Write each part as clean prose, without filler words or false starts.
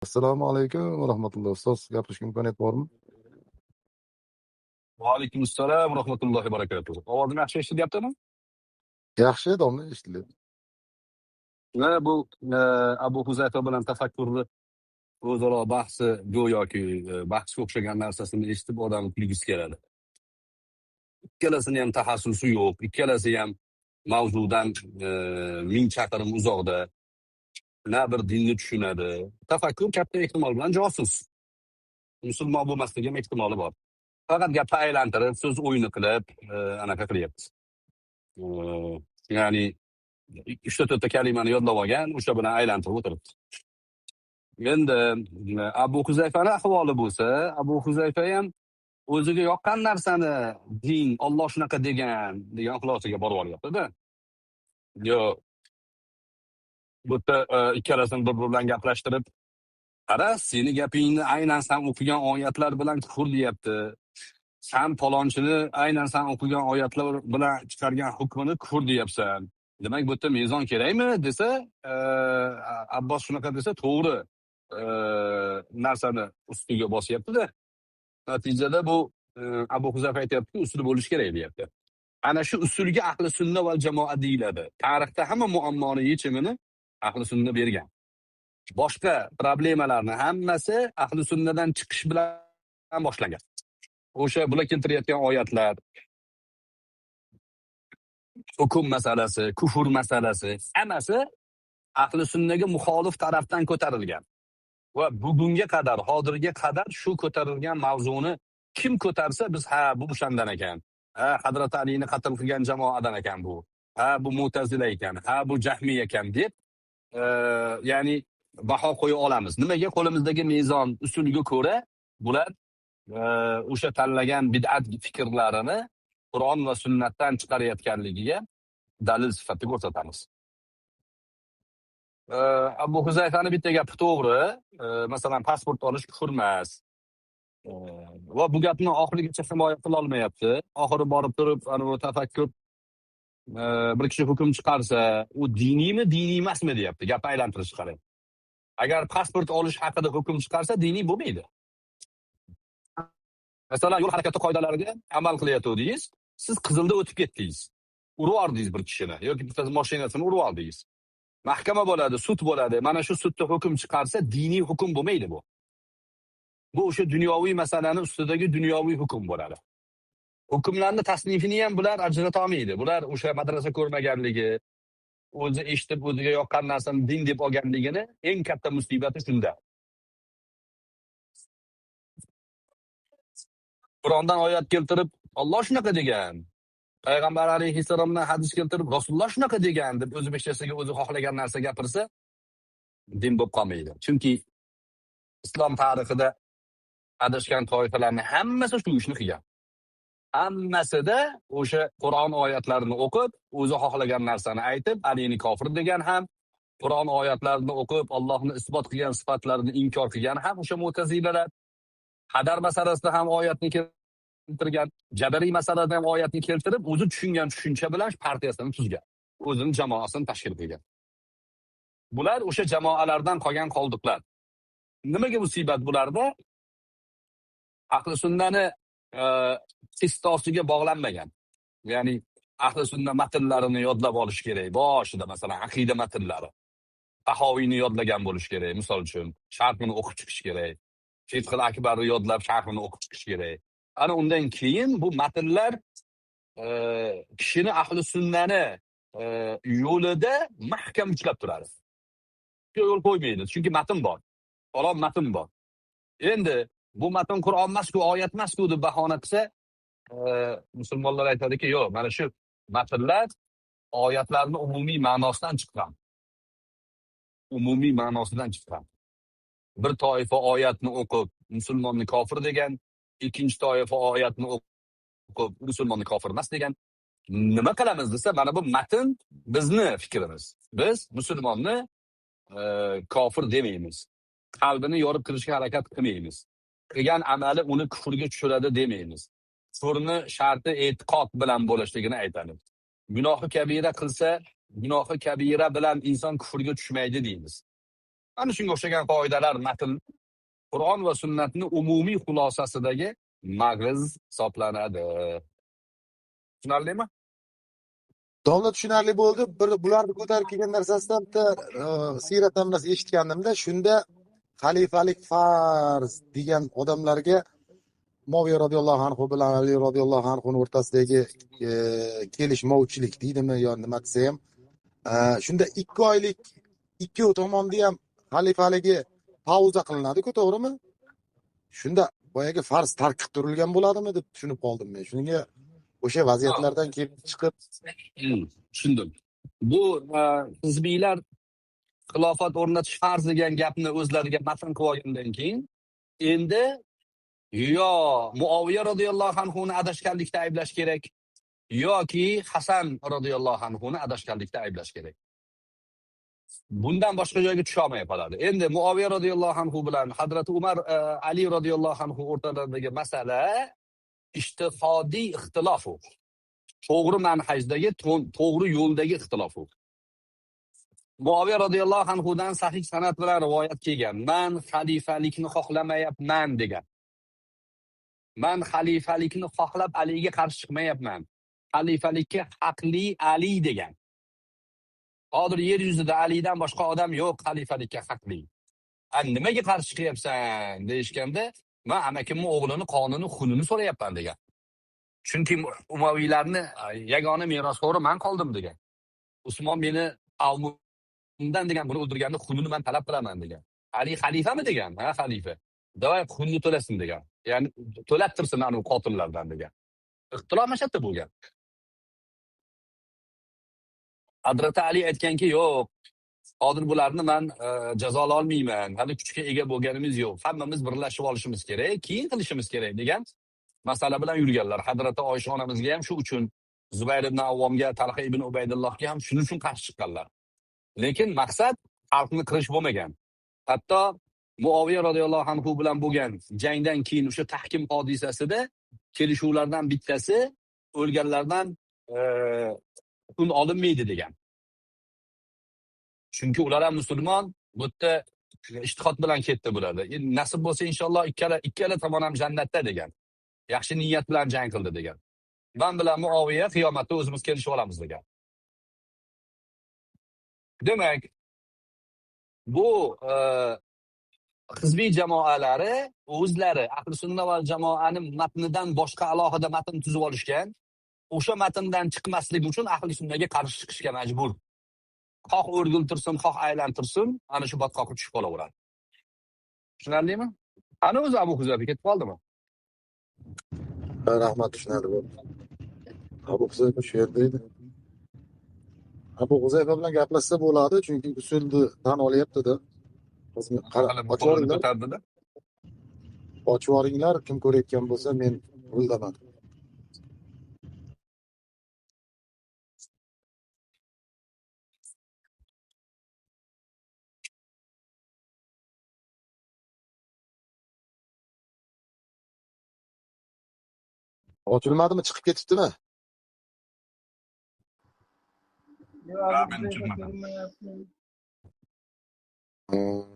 Assalomu alaykum va rahmatulloh. Ustoz, gapirishga imkoniyat bormi? Vaalaykum assalom va rahmatullohi va barakatuh. Ovozim yaxshi eshitilyaptimi? Yaxshi, domla eshitilyapti. Bu Abu Huzayfa bilan tafakkurni o'zaro bahsi go'yoki bahsga o'xshagan narsasini eshitib odam kulgisi keladi. Ikkalasini ham tahassusi yo'q, ikkalasi ham mavzudan ming chaqirim uzoqda. Na bir dinni tushunadi. Tafakkur katta ehtimol bilan josus. Musulmon bo'lmasligi ham ehtimoli bor. Faqat gapni aylantirib, so'z o'yini qilib, anaqa qilyapti. Ya'ni 3-4 kalimani yodlab olgan, o'sha bilan aylantirib o'tiribdi. Endi Abu Huzayfani ahvoli bo'lsa, Abu Huzayfa ham o'ziga yoqqan narsani din, Alloh shunaqa degan xulosaga borib olyapti-da. Yo, bu yerda ikkalasini bir bilan gaplashtirib, qara, seni gapingni aynan sen o'qigan oyatlar bilan kufr deyapti. Sen palonchini aynan sen o'qigan oyatlar bilan chiqargan hukmini kufr deyapsan. Demak, bu yerda mezon kerakmi desa, Abbos shunaqa desa, to'g'ri narsani ustiga bosyapti-da. Natijada bu Abu Huzayfa aytyapti, usul bo'lish kerak deyapti. Ana shu usulga ahli sunna va jamoat deyiladi. Tarixda hamma muammoni yechimini ahli sunna bergan. Boshqa problemalarni hammasi ahli sunnadan chiqish bilan boshlangan. O'sha bular keltirayotgan oyatlar, hukm masalasi, kufr masalasi, hammasi ahli sunnaga muxolif tarafdan ko'tarilgan. Va bugunga qadar, hozirga qadar shu ko'tarilgan mavzuni kim ko'tarsa biz bu o'shandan ekan. Hazrat Alini qatl qilgan jamoadan ekan bu. Bu Mu'tazila ekan, bu Jahmiy ekan deb ya'ni baho qo'ya olamiz. Nimaga? Qo'limizdagi mezon usuliga ko'ra bular o'sha tanlagan bid'at fikrlarini Qur'on va sunnatdan chiqarayotganligiga dalil sifatida ko'rsatamiz. Abu Huzayfani bitta gapi to'g'ri. Masalan, pasport olish kufr emas. Va bu gapni oxirigacha himoya qila olmayapti. Oxiri borib turib, ana tafakkur bir kishi hukm chiqarsa, u diniymi, diniy emasmi deyapti. Gap aylantirish qarang. Agar pasport olish haqida hukm chiqarsa, diniy bo'lmaydi. Masalan, yo'l harakati qoidalariga amal qilayotdingiz, siz qizilda o'tib ketdingiz. Urib oldingiz bir kishini yoki bitta mashinasini urib oldingiz. Mahkama bo'ladi, sud bo'ladi. Mana shu sudda hukm chiqarsa, diniy hukm bo'lmaydi bu. Bu o'sha dunyoviy masalani ustidagi dunyoviy hukm bo'ladi. Hukmlarni tasnifini ham bular ajrata olmaydi. Bular o'sha madrasa ko'rmaganligi, o'zi eshitib o'ziga yoqqan narsani din deb olganligini eng katta musibati shunda. Qur'ondan oyat keltirib, Alloh shunaqa degan. Payg'ambar alayhissalomdan hadis keltirib, Rasululloh shunaqa degan deb o'zi beshchasiga o'zi xohlagan narsa gapirsa, din bo'lib qolmaydi. Chunki islom tarixida adashgan toifalarning hammasi shu ishni qilgan. Hammasida o'sha Qur'on oyatlarini o'qib, o'zi xohlagan narsani aytib, Alini kofir degan ham, Qur'on oyatlarini o'qib, Allohni isbot qilgan sifatlarini inkor qilgan ham o'sha Mu'tazilalar. Qadar masalasida ham oyatni keltirgan, jabariy masalada ham oyatni keltirib, o'zi tushungan tushuncha bilan partiyasini tuzgan. O'zining jamoasini tashkil qilgan. Bular o'sha jamoalardan qolgan qoldiqlar. Nimaga musibat bularda? Ahli sunnani istosiga bog'lanmagan. Ya'ni ahli sunna matnlarini yodlab olish kerak. Boshida masalan aqida matnlari. Tahoviyni yodlagan bo'lish kerak, misol uchun, sharhini o'qib chiqish kerak. Fiqhul akbarni yodlab sharhini o'qib chiqish kerak. Ana undan keyin bu matnlar kishini ahli sunnani yo'lida mahkam ushlab turadi. Yo'l qo'ymaydi, chunki matn bor. Falon matn bor. Endi bu matn Qur'on emas-ku, oyat emas-ku deb bahona qilsa, musulmonlar aytadiki, yo'q, mana shu matnlar oyatlarning umumiy ma'nosidan chiqqan. Umumiy ma'nosidan chiqqan. Bir toifa oyatni o'qib, musulmonni kofir degan, ikkinchi toifa oyatni o'qib, musulmonni kofir emas degan. Nima qilamiz desa, mana bu matn bizni fikrimiz. Biz musulmonni kofir demaymiz. Qalbini yorib kirishga harakat qilmaymiz. Qilgan amali uni kufrga tushiradi demaymiz. Kufrni sharti e'tiqod bilan bo'lishligini aytamiz. Gunohi kabira qilsa, gunohi kabira bilan inson kufrga tushmaydi deymiz. ana shunga o'xshagan qoidalar matn Qur'on va sunnatni umumiy xulosasidagi mag'iz hisoblanadi. Tushunarlimi? Domla tushunarli bo'ldi. Bularni ko'tarib kelgan narsasidan bitta siyratdan narsa eshitgandimda, shunda xalifalik farz degan odamlarga Muaviya radhiyallohu anhu bilan Ali radhiyallohu anhuning o'rtasidagi kelishmovchilik deydimi yo nima desa ham, shunda 2 oylik ikkovi tomonda ham xalifaligi pauza qilinadi-ku, to'g'rimi? Shunda boyagi farz tark qilib turilgan bo'ladimi deb tushunib qoldim men. Shunga o'sha vaziyatlardan kelib chiqib Tushundim. Bu hizbiylar xilofat o'rnatish farz degan gapni o'zlariga matn qilib olgandan keyin endi yo Muaviya radhiyallohu anhuni adashganlikda ayblash kerak yoki Hasan radhiyallohu anhuni adashganlikda ayblash kerak. Bundan boshqa joyga tusha olmay qoladi. Endi Muaviya radhiyallohu anhu bilan Hazrat Umar Ali radhiyallohu anhu o'rtalaridagi masala ijtihodiy ixtilof u. To'g'ri manhajdagi, to'g'ri yo'ldagi ixtilof u. Muaviya radhiyallohu anhudan sahih sanad bilan rivoyat kelgan. Men xalifalikni xohlamayapman degan. Men xalifalikni xohlab Aliga qarshi chiqmayapman. Xalifalikka haqli Ali degan. Hozir yer yuzida Alidan boshqa odam yo'q xalifalikka haqli. Nimaga qarshi chiqyapsan deyishganda, men amakimning o'g'lini qonuni xunini so'rayapman degan. Chunki Umaviylarni yagona merosxo'ri men qoldim degan. Usmon meni avmimdan degan buni o'ldirganni xunini men talab qilaman degan. Ali xalifami degan? Ha, xalifa. Davay xunni to'lasin degan. Ya'ni to'lattirsin anu qotillardan degan. Ixtilof mashatta bo'lgan. Hazrat Ali aytganki, yo'q, hozir bularni men jazola olmayman. Hali kuchga ega bo'lganimiz yo'q. Hammamiz birlashib olishimiz kerak, keyin qilishimiz kerak degan masala bilan yurganlar. Hazrat Oysha onamizga ham shu uchun, Zubayr ibn Avvomga, Talha ibn Ubaydullohga ham shuning uchun qarshi chiqqanlar. Lekin maqsad xalqni qirish bo'lmagan. Hatto Muaviya radhiyallohu anhu bilan bo'lgan jangdan keyin o'sha tahkim hodisasida kelishuvlardan bittasi o'lganlardan kun olinmaydi degan. Chunki ular ham musulmon, bu yerda ijtihod bilan ketdi bularda. Nasib bo'lsa inshaalloh ikkala tomon ham jannatda degan. Yaxshi niyat bilan jang qildi degan. Men bilan Muaviya qiyomatda o'zimiz kelishib olamiz degan. Demak, bu hizbiy jamoalari o'zlari ahli sunna va jamoaning matnidan boshqa alohida matn tuzib olishgan. O'sha matndan chiqmaslik uchun ahli sunnaga qarshi chiqishga majbur. Xoh o'rgiltirsin, xoh aylantirsin, ana shu botqoqqa tushib qolaveradi. Tushunarlimi? Ana o'zi Abu Huzayfa ketib qoldimi? rahmat tushunadi bu. Abu Huzayfa shu yerda edi. Abu Huzayfa bilan gaplashsa bo'ladi, chunki usulni tan olyapti-da. Ochib yuboringlar, kim ko'rayotgan bo'lsa men bildaman. Ochilmadimi, chiqib ketibdimi?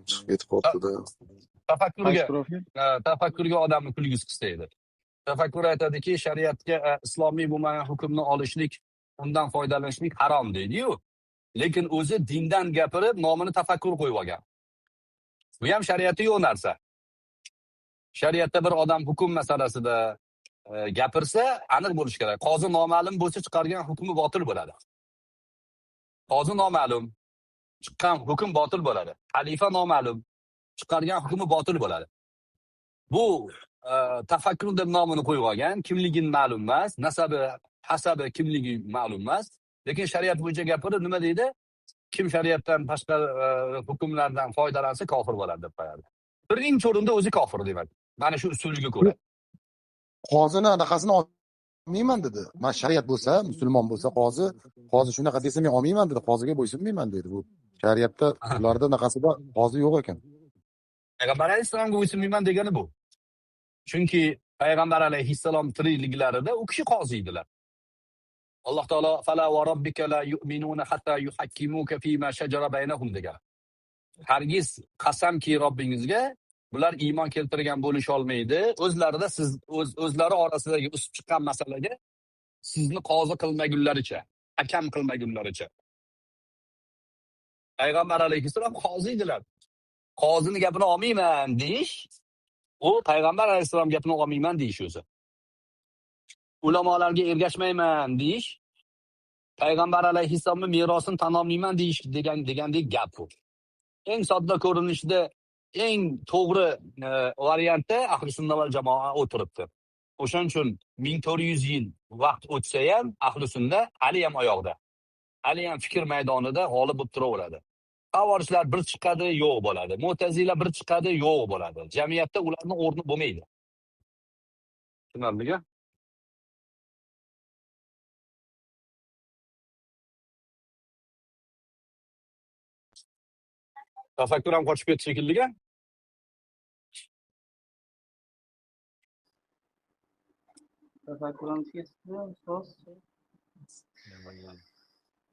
Chiqib ketib qolibdi-da. Tafakkurga odamni kulgisi qistaydi. Tafakkur aytadiki, shariatga islomiy bo'lmagan hukmni olishlik, undan foydalanishlik harom deydi-yu. Lekin o'zi dindan gapirib, nomini tafakkur qo'yib olgan. Bu ham shariatda yo'q narsa. Shariatda bir odam hukm masalasida gapirsa, aniq bo'lish kerak. Qozi noma'lum bo'lsa chiqargan hukmi botil bo'ladi. Qozi noma'lum, chiqqan hukm botil bo'ladi. Xalifa noma'lum, chiqargan hukmi botil bo'ladi. Bu tafakkur deb nomini qo'yib olgan, kimligin ma'lum emas, nasabi, hasabi kimligi ma'lum emas. Lekin shariat bo'yicha gapirib nima deydi? Kim shariatdan tashqari hukmlardan foydalansa kofir bo'ladi deb qo'yadi. Birinchi o'rinda o'zi kofir demak. Mana shu usuliga ko'ra. Qozini anaqasini olmayman dedi. Men shariat bo'lsa, musulmon bo'lsa qozi shunaqa desa men olmayman dedi. Qoziga bo'ysunmayman dedi. Bu shariatda ularda anaqasida qozi yo'q ekan. Payg'ambar alayhissalomga bo'ysunmayman degani bu. Chunki payg'ambar alayhissalom tirikliklarida u kishi qozi edilar. Alloh taolo fala va robbika la yu'minuna hatta yuhakkimuka fima shajara baynahum degan. hargiz qasamki Robbingizga bular iymon keltirgan bo'lisha olmaydi. O'zlarida siz o'zlari orasidagi o'sib chiqqan masalaga sizni qozi qilmagunlaricha, hakam qilmagunlaricha. Payg'ambar alayhissalom qozi edilar. Qozini gapini olmayman deyish, u payg'ambar alayhissalom gapini olmayman deyish o'zi. Ulamolarga ergashmayman deyish, payg'ambar alayhissalomning merosini tan olmayman deyish degandek gap bu. Eng sodda ko'rinishda, eng to'g'ri variantda ahli sunna va jamoa o'tiribdi. O'shaning uchun 1400 yil vaqt o'tsa ham ahli sunna hali ham oyoqda. Hali ham fikr maydonida g'olib bo'lib turaveradi. Havorishlar bir chiqadi, yo'q bo'ladi. Mu'tazila bir chiqadi, yo'q bo'ladi. Jamiyatda ularning o'rni bo'lmaydi. Tushunarlimi? Tafakkur ham qochib ketdi shekilli. Tafakkurimiz ketdi, ustoz.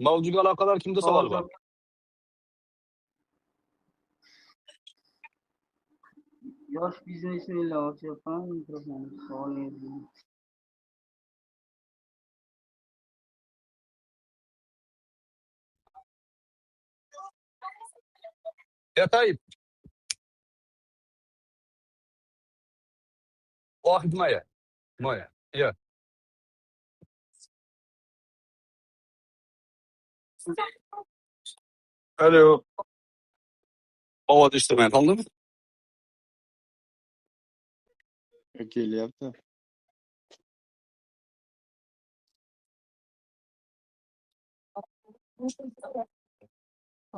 Mavzuga aloqador kimda savol bor? Yosh biznesmenlar ochyapman, savolingiz. Ya Tayyip. واحد مية يا الو ovoz eshitmay qoldimi? Kelyapti.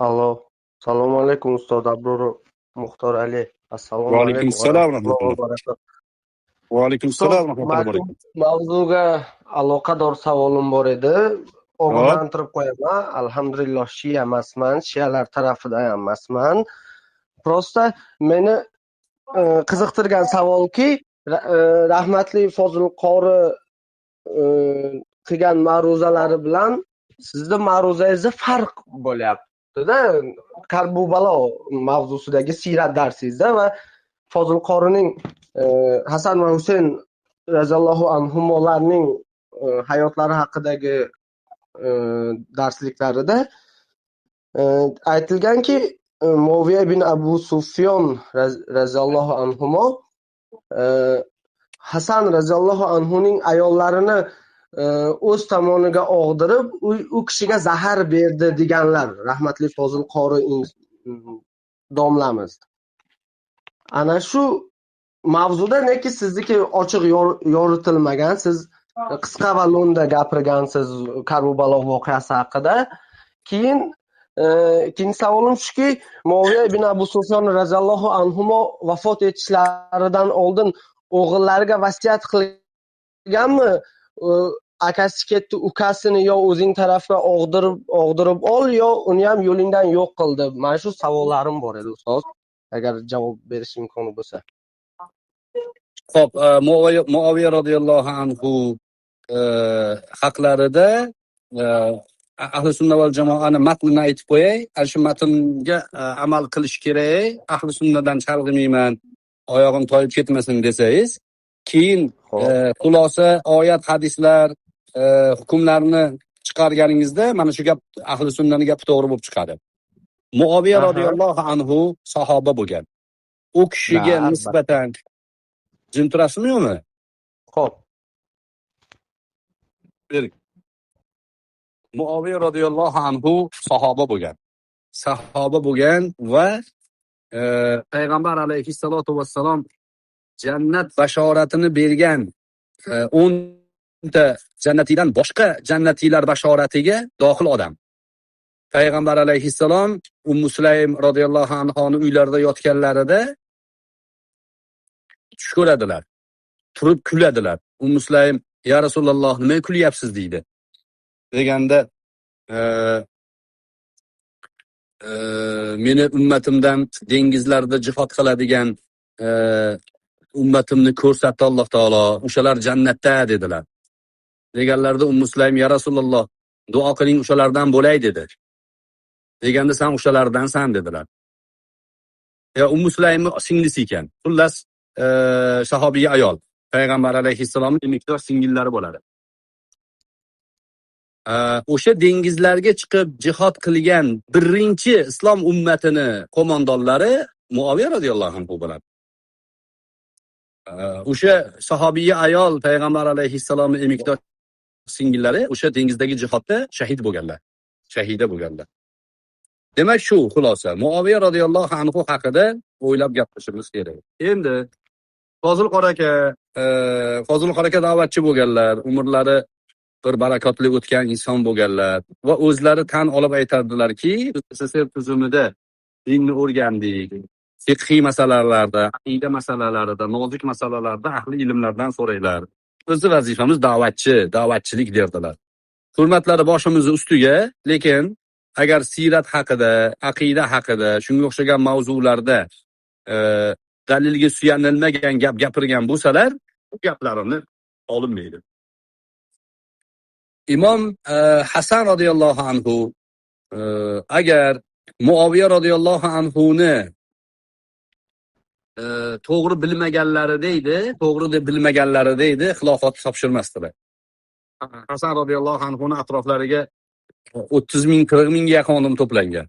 Allo, assalomu alaykum ustoz Abror Muxtor Ali. Assalomu Va alaykum alaykum assalom va rahmatulloh. barakatuh. Va alaykum Ustoz, assalom rahmatullohi mazkur barakatuh. mavzuga aloqador savolim bor edi. Ogohlantirib qo'yaman. Alhamdulillah shia emasman, shialar tarafida ham emasman. Prosta meni qiziqtirgan savolki, rahmatli Fozil Qori qilgan ma'ruzalari bilan sizni ma'ruzangizda farq bo'lyapti-da. Karbubalo mavzusidagi siyrat darsingizda va Fozil Qorining Hasan va Husayn raziyallohu anhumolarning hayotlari haqidagi darsliklarida aytilganki, Muaviya ibn Abu Sufyon raziyallohu anhumo Hasan raziyallohu anhuning ayollarini o'z tomoniga og'dirib, u kishiga zahar berdi deganlar, rahmatli Fozil Qori domlamiz. Ana shu mavzuda neki sizniki ochiq yoritilmagan, siz qisqa va lo'nda gapirgansiz Karbubalo voqeasi haqida. Keyin ikkinchi savolim shuki, Muaviya ibn Abu Sufyon raziyallohu anhumo vafot etishlaridan oldin o'g'illariga vasiyat qilganmi? Akasi ketdi, ukasini yo o'zing tarafga og'dirib ol, yo uni ham yo'lingdan yo'q qildi. Mana shu savollarim bor edi ustoz, agar javob berish imkoni bo'lsa. Xo'p, Muaviya radhiyallohu anhu haqlarida ahli sunna va jamoani matnini aytib qo'yay. Ana shu matnga amal qilish kerak. Ahli sunnadan chalg'imayman, oyog'im toyib ketmasin desangiz, keyin xulosa oyat, hadislar, hukmlarni chiqarganingizda mana shu gap ahli sunnaning gapi to'g'ri bo'lib chiqadi. Muaviya radhiyallohu anhu sahoba bo'lgan. U kishiga nisbatan jim turasizmi yo'qmi? Xo'p. Bering. Muaviya radhiyallohu anhu sahoba bo'lgan. Sahoba bo'lgan va payg'ambar alayhissalotu vassalom jannat bashoratini bergan 10 ta jannatiydan boshqa jannatiylar bashoratiga dohil odam. Payg'ambar alayhissalom Ummu Sulaym radhiyallohu anhoning uylarida yotganlarida tush ko'radilar. Turib kuladilar. Ummu Sulaym, "Ya Rasululloh, nima kulyapsiz?" deydi. Deganda meni ummatimdan dengizlarda jihad qiladigan ummatimni ko'rsatdi Alloh taolo. O'shalar jannatda dedilar. Deganlarda Ummu Sulaym, "Ya Rasululloh, duo qiling o'shalardan bo'lay" dedi. Deganda sen o'shalardansan dedilar. Ya Sulaymni singlisi ekan. Xullas, sahobiy ayol. Payg'ambar alayhissalomning emikdor singillari bo'ladi. O'sha dengizlarga chiqib jihad qilgan birinchi islom ummatini qo'mondonlari Muaviya radhiyallohu anhu bo'ladi. O'sha sahobiy ayol payg'ambar alayhissalomning emikdor singillari o'sha dengizdagi jihodda shahid bo'lganlar. Shahida bo'lganlar. Demak shu xulosa. Muaviya radhiyallohu anhu haqida o'ylab gapirishimiz kerak. Endi Fozil qora aka da'vatchi bo'lganlar, umrlari bir barakotli o'tgan inson bo'lganlar va o'zlari tan olib aytadilarki, SSR tuzumida dinni o'rgandik. Fiqhiy masalalarda, aqida masalalarida, nozik masalalarda ahli ilmlardan so'raylar. O'zi vazifamiz da'vatchilik derdilar. Hurmatlari boshimiz ustiga, lekin agar siyrat haqida, aqida haqida, shunga o'xshagan mavzularda dalilga suyanilmagan gap gapirgan bo'lsalar, bu gaplarini olinmaydi. Imom Hasan radhiyallohu anhu agar Muaviya radhiyallohu anhuni to'g'ri bilmaganlari deydi, xilofat topshirmasdilar. Hasan radhiyallohu anhuni atroflariga 30 ming, 40 mingga yaqin odam to'plangan.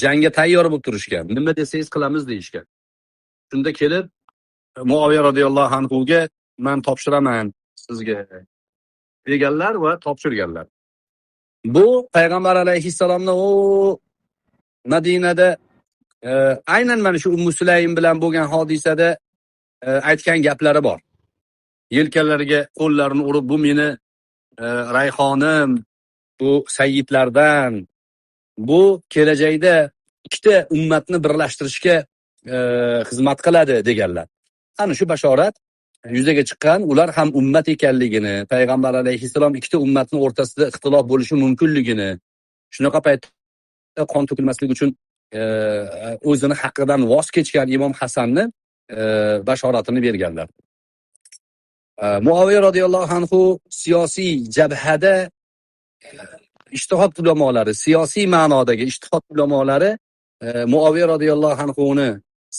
Jangga tayyor bo'lib turishgan. Nima desangiz qilamiz deyishgan. Shunda kelib Muaviya radhiyallohu anhuga men topshiraman sizga deganlar va topshirganlar. Bu payg'ambar alayhissalomning o Madinada aynan mana shu Sulaym bilan bo'lgan hodisada aytgan gaplari bor. Yelkalariga qo'llarini urib, bu meni rayhonim, bu sayyidlardan, bu kelajakda ikkita ummatni birlashtirishga xizmat qiladi deganlar. Ana shu bashorat yuzaga chiqqan, ular ham ummat ekanligini, payg'ambar alayhissalom ikkita ummatning o'rtasida ixtilof bo'lishi mumkinligini, shunaqa paytda qon to'kilmasligi uchun o'zini haqqidan voz kechgan Imom Hasanni bashoratini berganlar. Muaviya radhiyallohu anhu siyosiy jabhada ijtihod ulamolari, siyosiy ma'nodagi ijtihod ulamolari Muaviya radhiyallohu anhuni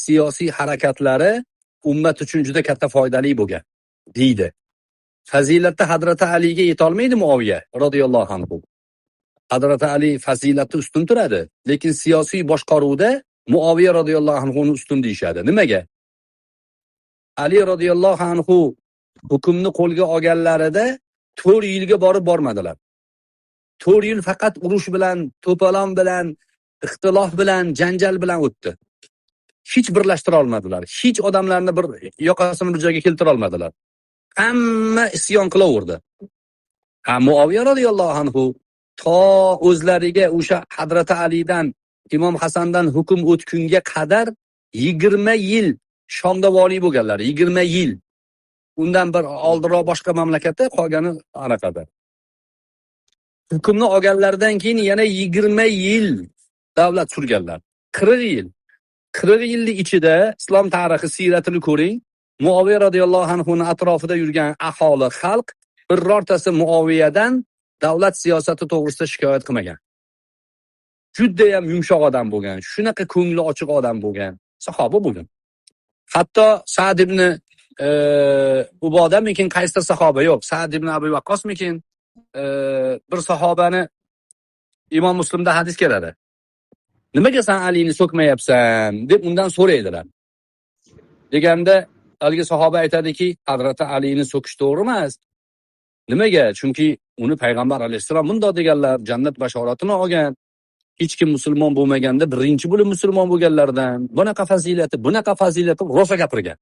siyosiy harakatlari ummat uchun juda katta foydali bo'lgan deydi. Fazilatda Hazrati Aliga yetolmaydi Muaviya radhiyallohu anhu. Hazrati Ali fazilati ustun turadi, lekin siyosiy boshqaruvda Muaviya radhiyallohu anhuni ustun deyshadi. Nimaga? Ali radhiyallohu anhu hukmni qo'lga olganlarida 4 yilga bormadilar. 4 yil faqat urush bilan, to'polon bilan, ixtilof bilan, janjal bilan o'tdi. Hech birlashtira olmadilar. Hech odamlarni bir yoqasini bir joyga keltira olmadilar. Hamma isyon qilaverdi. Muaviya radhiyallohu anhu to o'zlariga o'sha Hazrati Alidan, Imom Hasandan hukm o'tgunga qadar 20 yil Shomda valiy bo'lganlar. 20 yil. Undan bir oldinroq boshqa mamlakatda, qolgani anaqada. Hukmni olganlardan keyin yana 20 yil davlat surganlar. 40 yil. 40 yillik ichida islom tarixi siyratini ko'ring. Muaviya radhiyallohu anhuning atrofida yurgan aholi, xalq birortasi Muaviyadan davlat siyosati to'g'risida shikoyat qilmagan. Juda ham yumshoq odam bo'lgan, shunaqa ko'ngli ochiq odam bo'lgan, sahoba bo'lgan. Hatto Sa'd ibn Ubodamikin qaysi sahoba yo'q, Sa'd ibn Abi Waqqosmikin bir sahobani Imom Muslimda hadis keladi. Nimaga sen Alini so'kmayapsan deb undan so'raydilar. Deganda haligi sahoba aytadiki, Hazrati Alini so'kish to'g'ri emas. Nimaga? Chunki uni payg'ambar alayhissalom bundoq deganlar, jannat bashoratini olgan. Hech kim musulmon bo'lmaganda birinchi bo'lib musulmon bo'lganlardan. Bunaqa fazilati rosa gapirgan.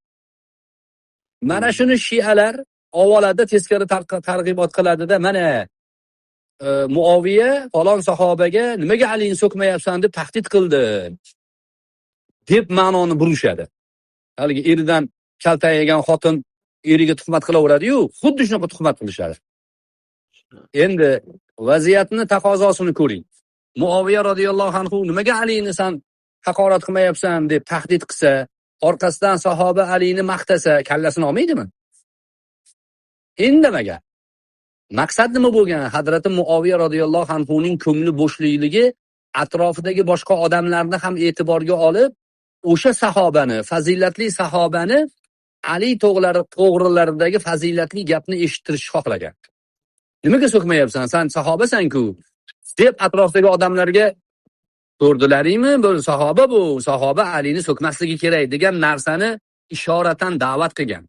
Mana shuni shialar avvalada teskari targ'ibot qiladida, mana Muaviya falon sahobaga nimaga Alini so'kmayapsan deb tahdid qildi deb ma'noni burishadi. Haligi eridan kaltak yegan xotin eriga tuhmat qilaveradi-yu, xuddi shunaqa tuhmat qilishadi. Endi vaziyatni taqozosini ko'ring. Muaviya radhiyallohu anhu nimaga Alini san haqorat qilmayapsan deb tahdid qilsa, orqasidan sahoba Alini maqtasa, kallasini olmaydimi? Indamagan. Maqsad nima bo'lgan? Hazrati Muaviya radhiyallohu anhuning ko'ngli bo'shlikligi atrofidagi boshqa odamlarni ham e'tiborga olib, o'sha sahobani, fazilatli sahobani Ali to'g'rilaridagi fazilatli gapni eshittirishni xohlagan. Nimaga so'kmayapsan? Sen sahobasan-ku deb atrofdagi odamlarga ko'rdilaringmi? Bu sahoba Alini so'kmasligi kerak degan narsani ishoratan da'vat qilgan.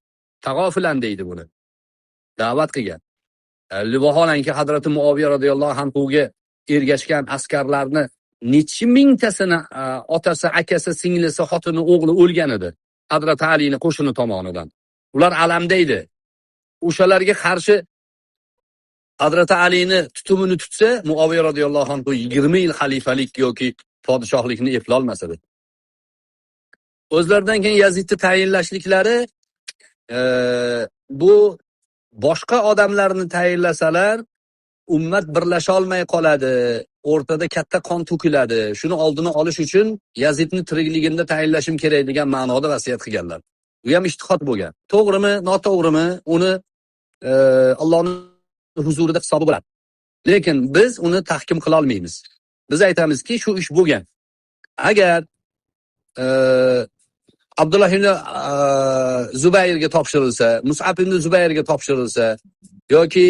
Tag'ofilan deydi buni. Da'vat qilgan. Vaholanki Hazrati Muaviya radhiyallohu anhuga ergashgan askarlarni necha mingtasini otasi, akasi, singlisi, xotini, o'g'li o'lgan edi. Hazrati Alining qo'shini tomonidan. Ular alamda edi. O'shalarga qarshi Hazrati Alini tutumini tutsa, Muaviya radhiyallohu anhu 20 yil xalifalik yoki podshohlikni eplolmas edi. O'zlaridan keyin Yazidni tayinlashliklari bu boshqa odamlarni tayinlasalar ummat birlasha olmay qoladi, o'rtada katta qon to'kiladi. Shuni oldini olish uchun Yazidni tirikligida tayinlashim kerak degan ma'noda vasiyat qilganlar. Bu ham ijtihod bo'lgan. To'g'rimi, noto'g'rimi, uni Allohning huzurida hisobi bo'ladi. Lekin biz uni tahkim qila olmaymiz. Biz aytamizki, shu ish bo'lgan. Agar Abdullah ibn Zubayrga topshirilsa, Mus'ab ibn Zubayrga topshirilsa yoki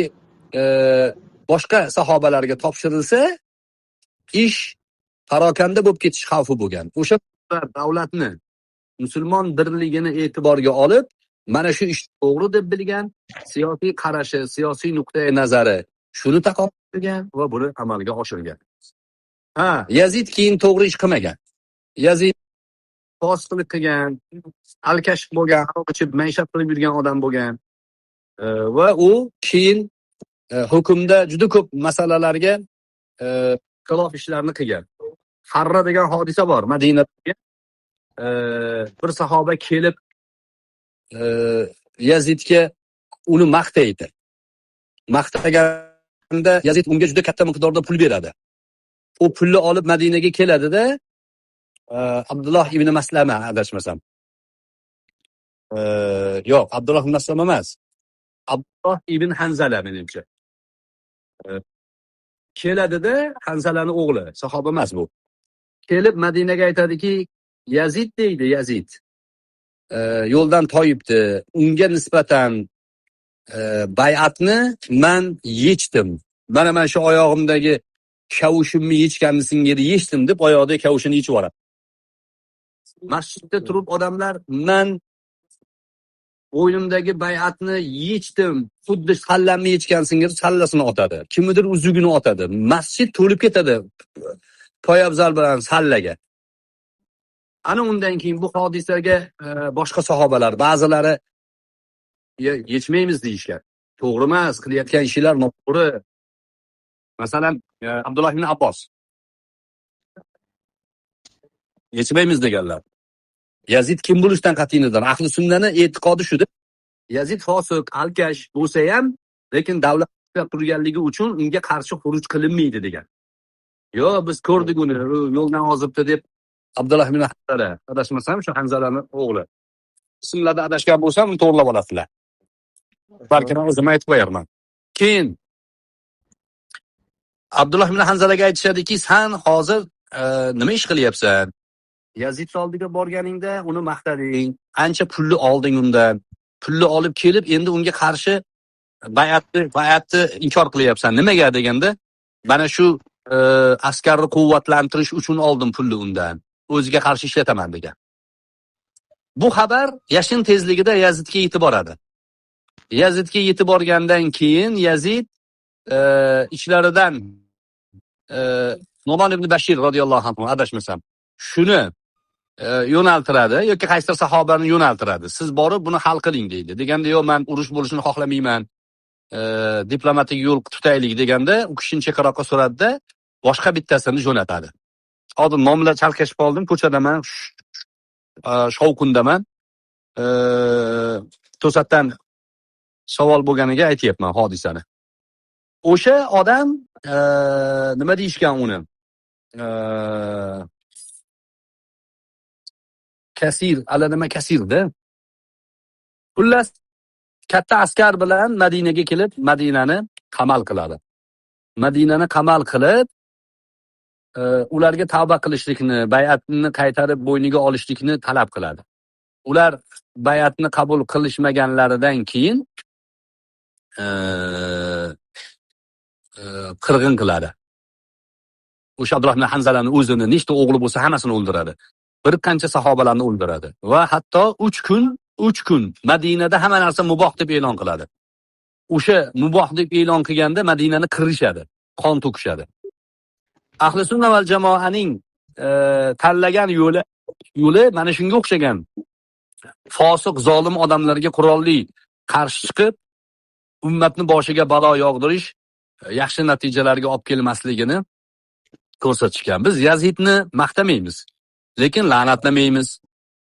boshqa sahobalarga topshirilsa, ish parokanda bo'lib ketish xavfi bo'lgan. O'sha davlatni musulmon birligini e'tiborga olib, mana shu ish to'g'ri deb bilgan, siyosiy qarashi, siyosiy nuqtai nazari shuni taqobil qilgan va buni amalga oshirgan. Yazid keyin to'g'ri ish qilmagan. Yazid fosiqlik qilgan, alkash bo'lgan, ichib maishat qilib yurgan odam bo'lgan va u keyin hukmda juda ko'p masalalarga xilof ishlarni qilgan. Harra degan hodisa bor Madinada. Bir sahoba kelib Yazidga uni maqtaydi. Maqtaganda Yazid unga juda katta miqdorda pul beradi. U pulni olib Madinaga keladi-da, Abdullah ibn Maslama adashmasam. Yo'q, Abdullah ibn Maslama emas. Abdullah ibn Hanzala menimcha. Keladi-da, Hanzalaning o'g'li, sahoba emas bu. Kelib Madinaga aytadiki, Yazid deydi, Yazid. Yo'ldan toyibdi. Unga nisbatan bay'atni men yechdim. Mana shu oyog'imdagi kavushimni yechganni singari yechdim deb oyoqdagi kavushini yechib yuboradi. Masjidda turib odamlar men bo'ynimdagi bay'atni yechdim, xuddi sallamni yechgan singari sallasini otadi. Kimnidir uzugini otadi. Masjid to'lib ketadi poyabzal bilan sallaga. Ana undan keyin bu hodisaga boshqa sahobalar ba'zilari yechmaymiz deyishgan. To'g'ri emas, qilayotgan ishlar noto'g'ri. Masalan, Abdullah ibn Abbos yechmaymiz deganlar. Yazid kim bo'lishdan qat'iy nazar, ahli sunnani e'tiqodi shudir. Yazid fosiq, alkash bo'lsa ham, lekin davlat turganligi uchun unga qarshi xuruj qilinmaydi degan. Yo, biz ko'rdik uni, yo'ldan ozibdi deb Abdullah ibn Hanzala, adashmasam shu Hanzalaning o'g'li. Ismlarda adashgan bo'lsam, uni to'g'rilab olasizlar. Balki men o'zim aytib qo'yarman. Keyin Abdullah ibn Hanzalaga aytishadiki, "Sen hozir nima ish qilyapsan? Yazid oldiga borganingda uni maqtading, ancha pulni olding undan. Pulni olib kelib, endi unga qarshi bay'atni inkor qilyapsan. Nimaga deganda, mana shu askarni quvvatlantirish uchun oldim pulni undan. O'ziga qarshi ishlataman" degan. Bu xabar yashin tezligida Yazidga yetib boradi. Yazidga yetib borgandan keyin Yazid ichlaridan Nu'man ibn Bashir radhiyallohu anhu adashmasam shuni yo'naltiradi yoki qaysi sahobani yo'naltiradi. Siz borib buni hal qiling deydi. Deganda, "Yo'q, men urush bo'lishini xohlamayman. Diplomatik yo'l tutaylik" deganda, u kishini chekaroqqa so'radida boshqa bittasini jo'natadi. Hozir nomlar chalkashib qoldim, ko'chadaman, shovqindaman. To'satdan savol bo'lganiga aytayapman hodisani. O'sha odam nima deyishgan uni? Kasir, nima kasirda? Xullas, katta askar bilan Madinaga kelib, Madinani qamal qiladi. Madinani qamal qilib, ularga tavba qilishlikni, bay'atni qaytarib bo'yniga olishlikni talab qiladi. Ular bay'atni qabul qilishmaganlaridan keyin qirg'in qiladi. O'sha Abdulloh ibn Hanzalani o'zini, nechta o'g'li bo'lsa hammasini o'ldiradi. Bir qancha sahobalarni o'ldiradi va hatto 3 kun Madinada hamma narsa muboh deb e'lon qiladi. O'sha muboh deb e'lon qilganda Madinani qirishadi, qon to'kishadi. Ahli sunna val jamoaning tanlagan yo'li mana shunga o'xshagan. Fosiq, zolim odamlarga qurolli qarshi chiqib, ummatni boshiga balo yog'dirish yaxshi natijalarga olib kelmasligini ko'rsatishgan. Biz Yazidni maqtamaymiz, lekin la'natlamaymiz.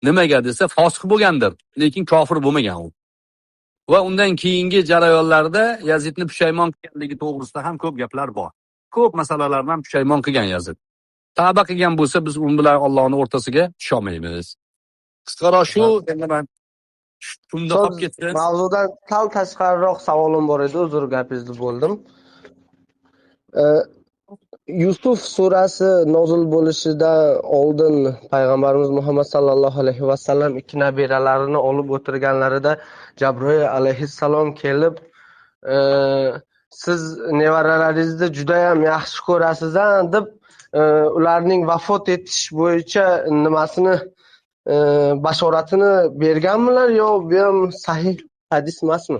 Nimaga desa, fosiq bo'lgandir, lekin kofir bo'lmagan u. Va undan keyingi jarayonlarda Yazidni pushaymon qilganligi to'g'risida ham ko'p gaplar bor. Ko'p masalalardan pushaymon qilgan Yazid. Tavba qilgan bo'lsa, biz u bilan Allohning o'rtasiga tusholmaymiz. Qisqaroq shu, endi men shunda qolib ketdi. Mavzudan sal tashqariroq savolim bor edi, uzr gapingizni bo'ldim. Yusuf surasi nozil bo'lishidan oldin payg'ambarimiz Muhammad sallallohu alayhi vasallam ikki nabiralarini olib o'tirganlarida Jabroil alayhissalom kelib, siz nevaralaringizni juda ham yaxshi ko'rasiz deb ularning vafot etish bo'yicha nimasini bashoratini berganmilar yo bu ham sahih hadis emasmi?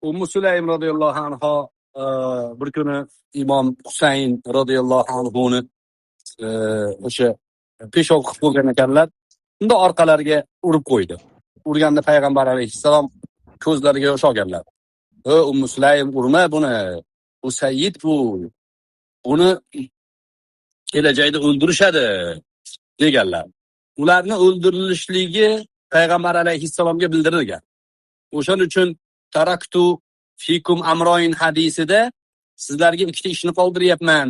Ummu Sulaym radhiyallohu anha bir kuni Imom Husayn radhiyallohu anhuni o'sha peshov qilib qo'ygan ekanlar. Unda orqalariga urib qo'ydi. Urganda payg'ambar alayhissalom ko'zlariga yosh olganlar. Ummu Sulaym, urma buni. Bu sayyid bu. Uni kelajakda o'ldirishadi deganlar. Ularni o'ldirilishligi payg'ambar alayhissalomga bildirilgan. O'shaning uchun taraktu fikum amroin hadisida sizlarga ikkita ishni qoldiryapman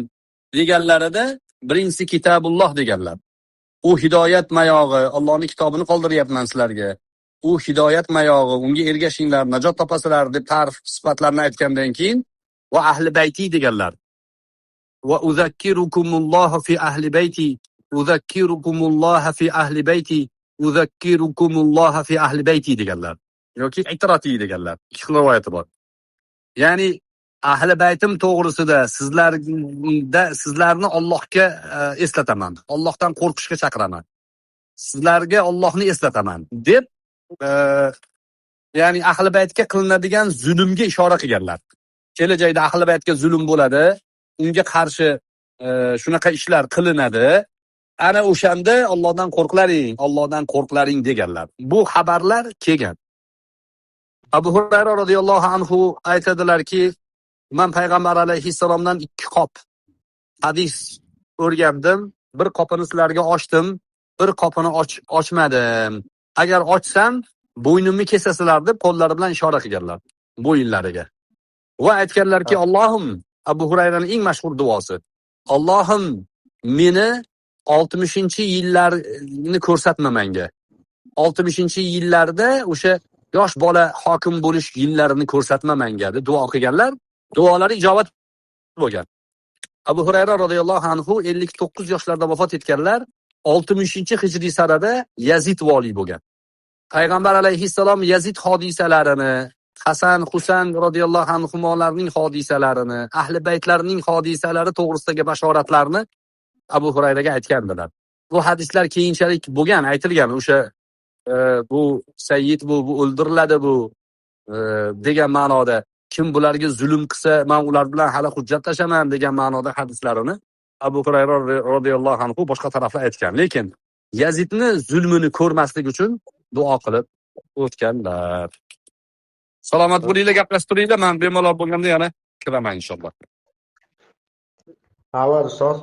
deganlarida birinchisi kitobulloh deganlar. U hidoyat mayog'i, Allohning kitobini qoldiryapman sizlarga. U hidoyat mayog'i, unga ergashinglar, najot topasizlar deb ta'rif sifatlarni aytgandan keyin va ahli bayti deganlar. Va uzakkirukumulloh fi ahli bayti, uzakkirukumulloh fi ahli bayti, uzakkirukumulloh fi ahli bayti deganlar. Yoki itirati deganlar. Ikki xil rivoyati bor. Ya'ni ahli baytim to'g'risida sizlarni Allohga eslataman. Allohdan qo'rqishga chaqiraman. Sizlarga Allohni eslataman deb ya'ni ahli baytga qilinadigan zulmga ishora qilganlar. Kelajakda ahli baytga zulm bo'ladi, unga qarshi shunaqa ishlar qilinadi. Ana o'shanda Allohdan qo'rqlaring deganlar. Bu xabarlar kelgan. Abu Hurayra radhiyallohu anhu aytadilarki, men payg'ambar alayhissalomdan 2 qop hadis o'rgandim. Bir qopini sizlarga ochdim, bir qopini ochmadim. Agar ochsam, bo'ynimni kesasizlar deb qo'llari bilan ishora qilganlar bo'yinlariga. Va aytganlarki, Allohim, Abu Hurayraning eng mashhur duosi. Allohim, meni 60-yillarni ko'rsatma menga. 60-yillarda o'sha yosh bola hokim bo'lish yillarini ko'rsatma menga deb duo qilganlar. Duolari ijobat bo'lgan. Abu Hurayra radhiyallohu anhu 59 yoshlarda vafot etganlar. 60-hijriy sanada Yazid vali bo'lgan. Payg'ambar alayhissalom Yazid hodisalarini, Hasan, Husayn radhiyallohu anhumolarning hodisalarini, ahli baytlarining hodisalari to'g'risidagi bashoratlarni Abu Hurayraga aytgandilar. Bu hadislar keyinchalik bo'lgan, aytilgan. O'sha bu sayyid bu o'ldiriladi bu degan ma'noda, kim bularga zulm qilsa, men ular bilan hali hujjatlashaman degan ma'noda hadislarini Abu Hurayra radhiyallohu anhu boshqa taraflar aytgan. Lekin Yazidni zulmini ko'rmaslik uchun duo qilib o'tganlar. Salomat bo'linglar, gaplashib turinglar. Men bemalol bo'lganda yana kiraman inshaalloh. Xabar ustoz.